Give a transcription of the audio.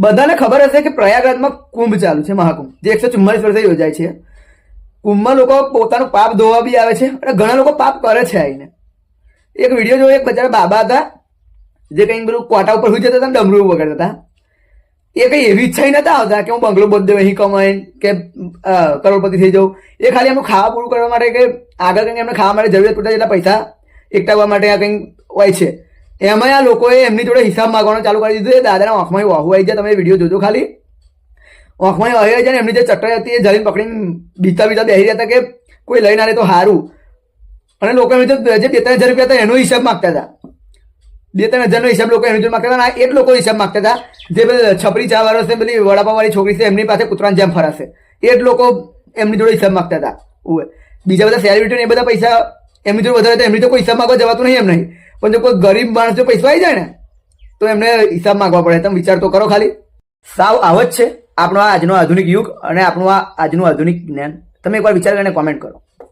બધાને ખબર હશે કે પ્રયાગરાજમાં કુંભ ચાલુ છે, મહાકુંભ, જે 144 વર્ષે યોજાય છે. કુંભમાં લોકો પોતાનું પાપ ધોવા બી આવે છે અને ઘણા લોકો પાપ કરે છે. આવીને એક વિડીયો જોયો, એક બચારા બાબા હતા જે કંઈક પેલું કોટા ઉપર સુઈ જતા હતા, ડમરું વગાડતા હતા. એ કઈ એવી ઈચ્છા નતા આવતા કે હું બંગલો બધો અહીં કમાઈ કે કરોડપતિ થઈ જાઉં. એ ખાલી એમનું ખાવા પૂરું કરવા માટે કે આગળ કંઈક એમને ખાવા માટે જરૂરિયાત પડતા જેટલા પૈસા એકઠાવવા માટે આ કંઈક હોય છે. એમાં આ લોકોએ એમની જોડે હિસાબ માંગવાનો ચાલુ કરી દીધું. એ દાદાના આંખમાં વાહુ આવી જાય. તમે વિડીયો જોજો, ખાલી આંખમાં વાહુ આવી જાય ને એમની જે ચટઈ હતી એ જરીને પકડીને બીતા બેસી રહ્યા હતા કે કોઈ લઈ ના લે તો સારું. અને લોકો એમની જે 2-3 હજાર રૂપિયા હતા એનો હિસાબ માંગતા હતા. 2-3 હજારનો હિસાબ લોકો એમની જોડે માંગતા હતા. એ જ લોકો હિસાબ માંગતા હતા જે પેલી છપરી ચા વાળો છે, પેલી વડાપાવ વાળી છોકરી છે, એમની પાસે કૂતરાની જેમ ફરાશે. એ જ લોકો એમની જોડે હિસાબ માંગતા હતા. બીજા બધા સેલિબ્રિટી એ બધા પૈસા એમની જોડે વધારે, એમની તો કોઈ હિસાબ માંગવા જવાતું નહીં એમ નહીં. પણ જો કોઈ ગરીબ માણસ જો પૈસા આવી જાય ને તો એમને હિસાબ માંગવા પડે. તમે વિચાર તો કરો ખાલી. સાવ આવો જ છે આપણો આજનો આધુનિક યુગ અને આપણું આજનું આધુનિક જ્ઞાન. તમે એકવાર વિચાર કરીને કોમેન્ટ કરો.